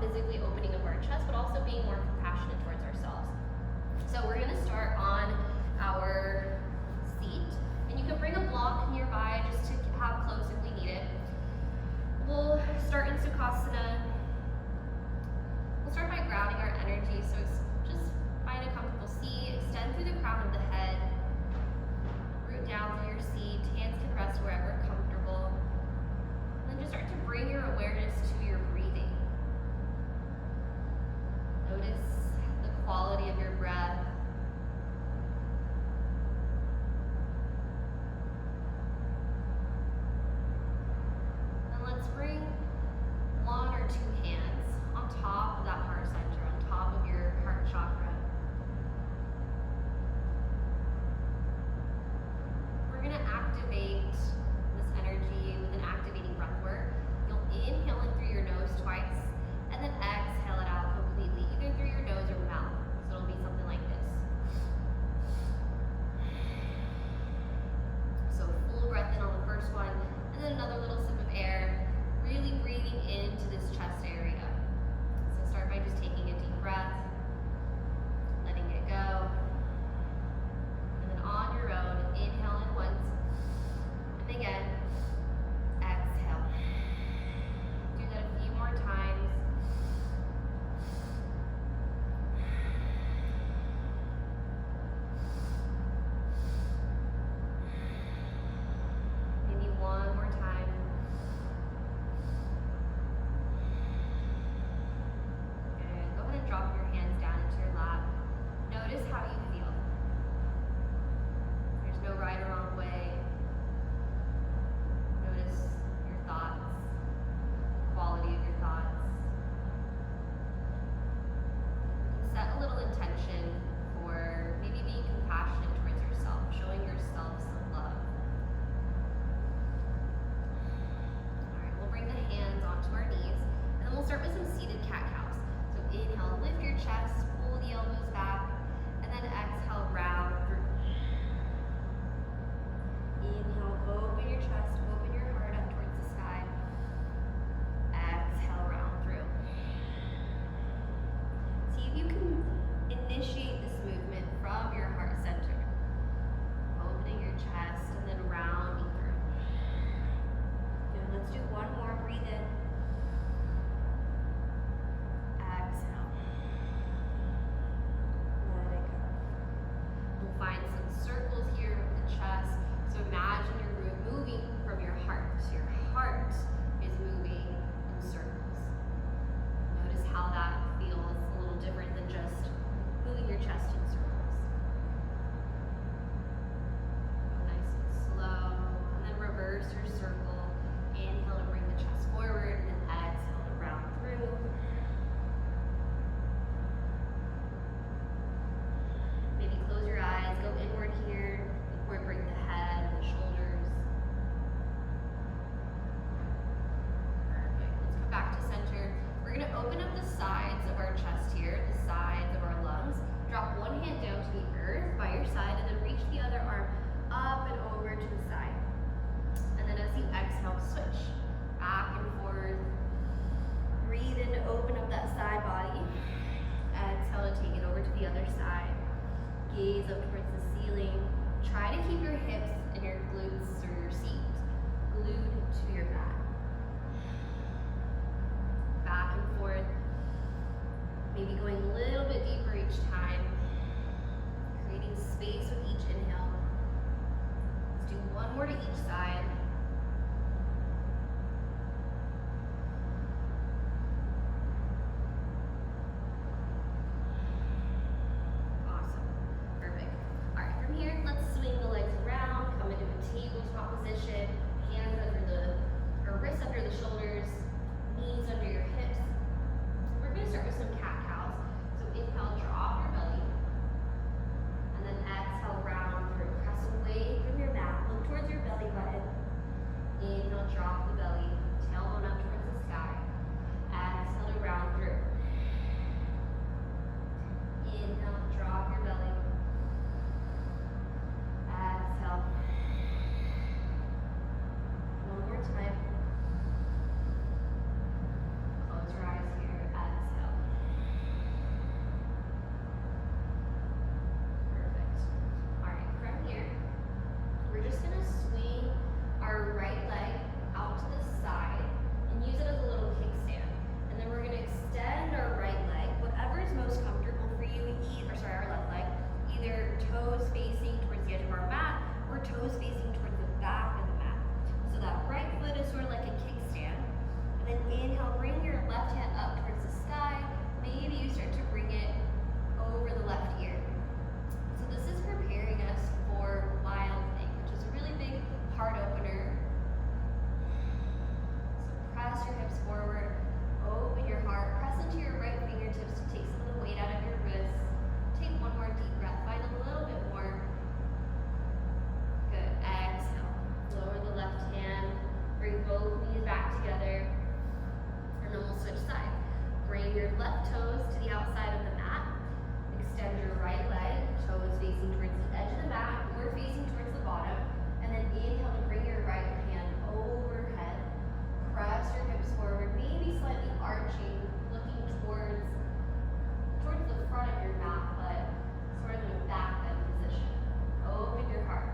about physically opening up our chest, but also being more compassionate towards ourselves. So we're gonna start on our seat, and you can bring a block nearby just to have close if we need it. We'll start in Sukhasana. We'll start by grounding our energy, so just find a comfortable seat, extend through the crown of the head, root down through your seat, hands can rest wherever comfortable. And then just start to bring your awareness to your breathing. Notice the quality of your breath. And let's bring one or two hands on top of that heart center, on top of your heart chakra. We're going to activate this energy with an activating breath work. You'll inhale in through your nose twice, and then exhale it out completely, either through your nose or mouth. So it'll be something like this. So full breath in on the first one, and then another little sip of air, really breathing into this chest area. So start by just taking a deep breath, letting it go. And then on your own, inhale in once, and again, exhale. Do that a few more times. Maybe one more time. Good. Go ahead and drop your hands down into your lap. Notice how you feel. There's no right or wrong way. Notice your thoughts, the quality of your thoughts. Set a little intention for maybe being compassionate towards yourself, showing yourself some love. Alright, we'll bring the hands onto our knees, and then we'll start with some seated cat-cows. So inhale, lift your chest, pull the elbows back, and then exhale, round through. Inhale, open your chest, open your heart up towards the sky. Exhale, round through. See if you can initiate this movement from your heart center. Opening your chest and then rounding through. Good, let's do one more. Breathe in. Exhale. Let it go. We'll find some circles here with the chest. So imagine you're moving from your heart. So your heart is moving in circles. Notice how that feels a little different than just moving your chest in circles. Go nice and slow, and then reverse your circle. Inhale to bring the chest forward, and then exhale to round through. Maybe close your eyes, go inward here, incorporate the head and the shoulders. Perfect. Let's come back to center. We're going to open up the sides of our chest here, the sides of our lungs. Drop one hand down to the earth by your side, and then reach the other arm up and over to the side. And then as you exhale, switch back and forth. Breathe in to open up that side body. Exhale to take it over to the other side. Gaze up towards the ceiling. Try to keep your hips and your glutes or your seat glued to your mat. Back and forth. Maybe going a little bit deeper each time. Creating space with each inhale. Let's do one more to each side. Awesome. Perfect. All right, from here, let's swing the legs around, come into a tabletop position, hands under or wrists under the shoulders, knees under your hips. We're going to start with some cat-cows. So inhale, drop your belly, and then exhale, round through. Press away from your mat, look towards your belly button. Inhale, drop the belly, tailbone up towards the sky. Exhale to round through. Inhale, drop your belly. Exhale. One more time. Close your bring your left toes to the outside of the mat. Extend your right leg, toes facing towards the edge of the mat or facing towards the bottom. And then inhale to bring your right hand overhead. Press your hips forward, maybe slightly arching, looking towards the front of your mat, but sort of in a back bend position. Open your heart.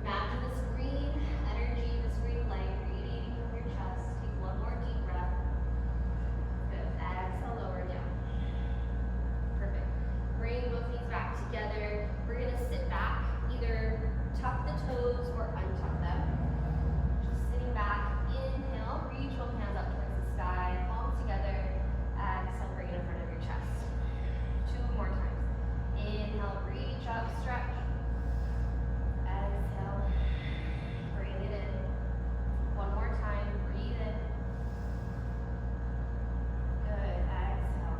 Imagine this green energy, this green light radiating from your chest. Take one more deep breath. Good. Exhale, lower down. Perfect. Bring both knees back together. We're going to sit back, either tuck the toes or untuck them. Just sitting back. Inhale, reach both hands up towards the sky, palms together. Exhale, bring it in front of your chest. 2 more times. Inhale, reach up, stretch. Exhale, bring it in. 1 more time, breathe in. Good, exhale.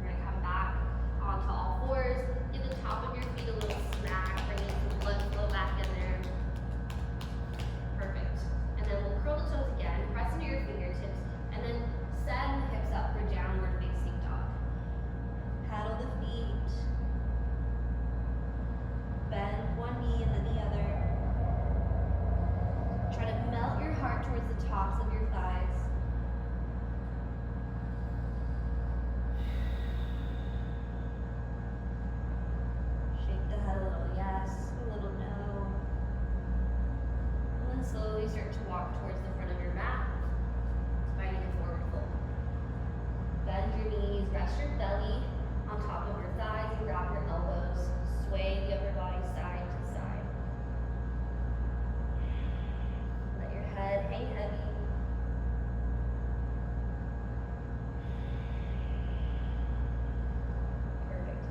We're gonna come back onto all fours. Give the top of your feet a little smack, bringing some blood flow back in there. Perfect. And then we'll curl the toes again, press into your fingertips, and then send the hips up for downward facing dog. Paddle the feet. Bend one knee and then the other. Try to melt your heart towards the tops of your thighs. Shake the head a little yes, a little no. And then slowly start to walk towards the front of your mat, finding a forward fold. Bend your knees, rest your belly on top of your thighs, and wrap your elbows. Sway the upper body side to side. Let your head hang heavy. Perfect.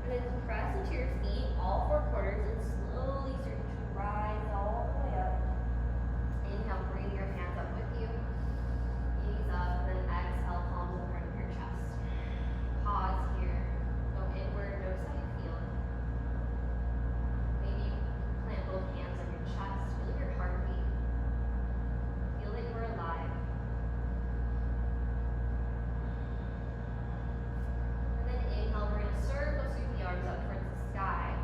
And then press into your feet, all 4 corners, and slowly start to rise all the way up. Inhale, bring your hands up with you. Ease up, then exhale, palms in front of your chest. Pause here. Go inward, notice how you feel. Maybe plant both hands on your chest. Feel your heartbeat. Feel like we're alive. And then inhale, we're going to circle, sweep the arms up towards the sky.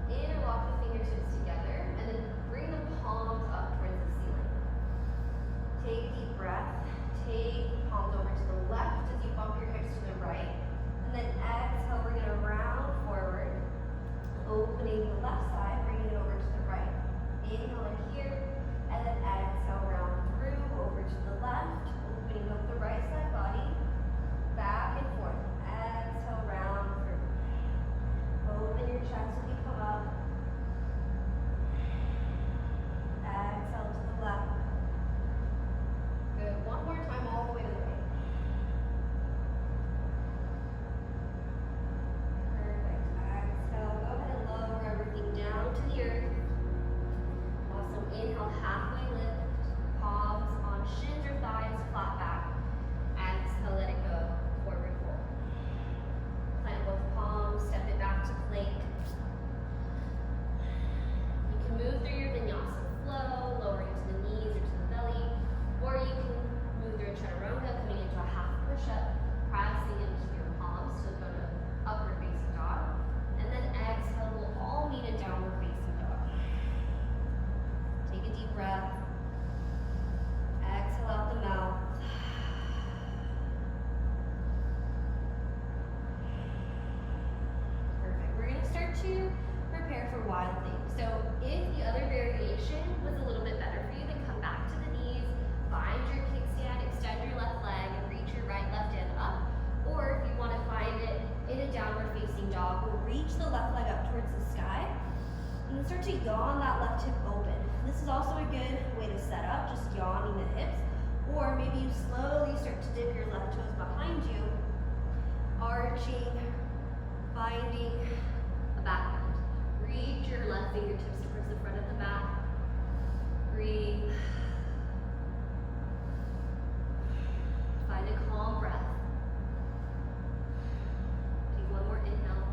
Interlock the fingertips together, and then bring the palms up towards the ceiling. Take a deep breath. Take the palms over to the left as you bump your hips to the right. And then exhale, we're going to round forward, opening the left side, bringing it over to the right. Inhale in here, and then exhale, round through, over to the left, opening up the right side body, back and forth. Exhale, round through. Open your chest as you come up. Exhale to the left. Good. 1 more time, all the way to the right. Perfect. Exhale. Go ahead and lower everything down to the earth. Awesome. Inhale, halfway lift. Palms on shins or thighs, flat back. Exhale, let it go. Forward fold. Plant both palms, step it back to plank. You can move through your vinyasa flow, lowering to the knees or to the belly, or you can move through a chaturanga, coming into a half push-up, pressing into your palms to go to upward facing dog, and then exhale, we'll all meet in downward facing dog. Take a deep breath. Exhale out the mouth. Perfect. We're going to start to prepare for wild things. So if the other variation was a little bit better for you, then come back to the knees, find your kickstand, extend your left leg, and reach your right left hand up. Or if you want to find it in a downward facing dog, we'll reach the left leg up towards the sky, and then start to yawn that left hip open. This is also a good way to set up, just yawning the hips. Or maybe you slowly start to dip your left toes behind you, arching, finding a back bend. Reach your left fingertips towards the front of the mat. Breathe. Find a calm breath. Take 1 more inhale.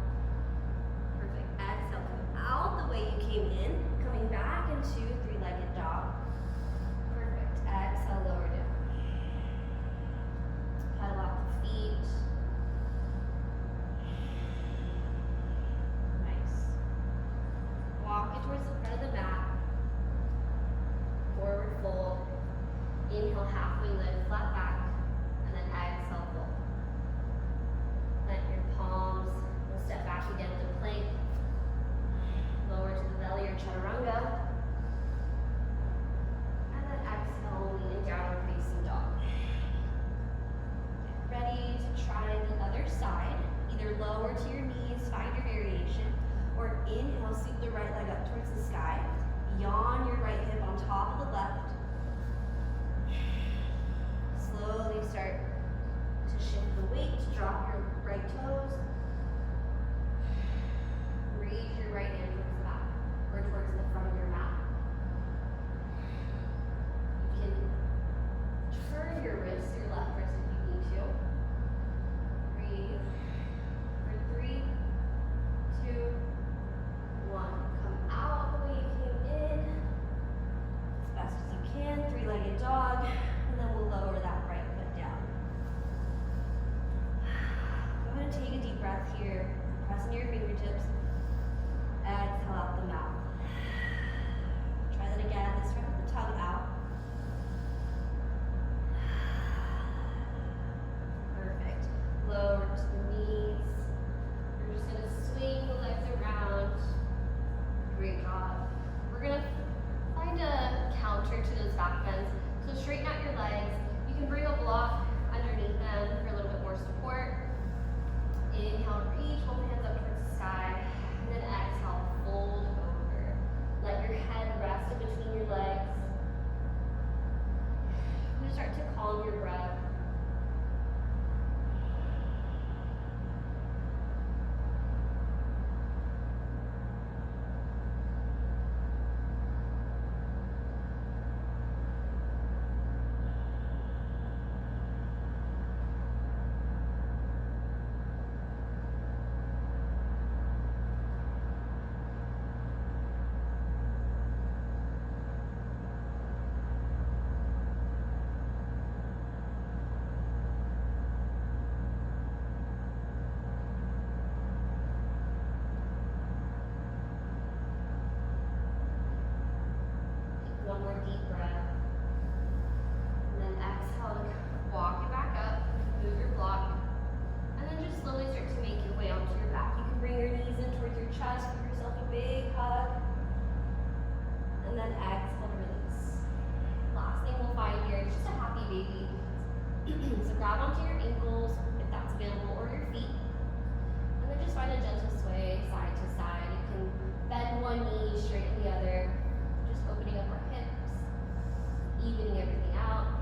Perfect. Exhale. Come out the way you came in, coming back into 3-legged dog. Perfect. Exhale, lower down. towards the front of the mat. Forward fold. Inhale, halfway lift, flat back, and then exhale, fold. Plant your palms. We'll step back again to plank. Lower to the belly or chaturanga. And then exhale, leaning downward facing dog. Get ready to try the other side. Either lower to your knees, find your variation, or inhale, sweep the right leg up towards the sky. Yawn your right hip on top of the left. Slowly start to shift the weight, drop your right toes. Raise your right hand towards the back, or towards the front of your mat. You can turn your wrist, your left wrist if you need to. Breathe. For 3, 2, 1. Come out the way you came in. As fast as you can. 3-legged dog. And then we'll lower that right foot down. Go ahead and take a deep breath here. Press into your fingertips. Exhale out the mouth. Try that again. This time with the tongue out. Perfect. Lower to the knees. We're just going to swing the legs around. Great job. We're going to find a counter to those back bends. So straighten out your legs. You can bring a block underneath them for a little bit more support. Inhale, reach both hands up towards the sky. And then exhale, fold over. Let your head rest in between your legs. I'm going to start to calm your breath. One more deep breath. And then exhale to walk it back up, move your block, and then just slowly start to make your way onto your back. You can bring your knees in towards your chest, give yourself a big hug, and then exhale to release. Last thing we'll find here is just a happy baby. So grab onto your ankles, if that's available, or your feet, and then just find a gentle sway side to side. You can bend one knee, straighten the other, just opening up our hips, evening everything out.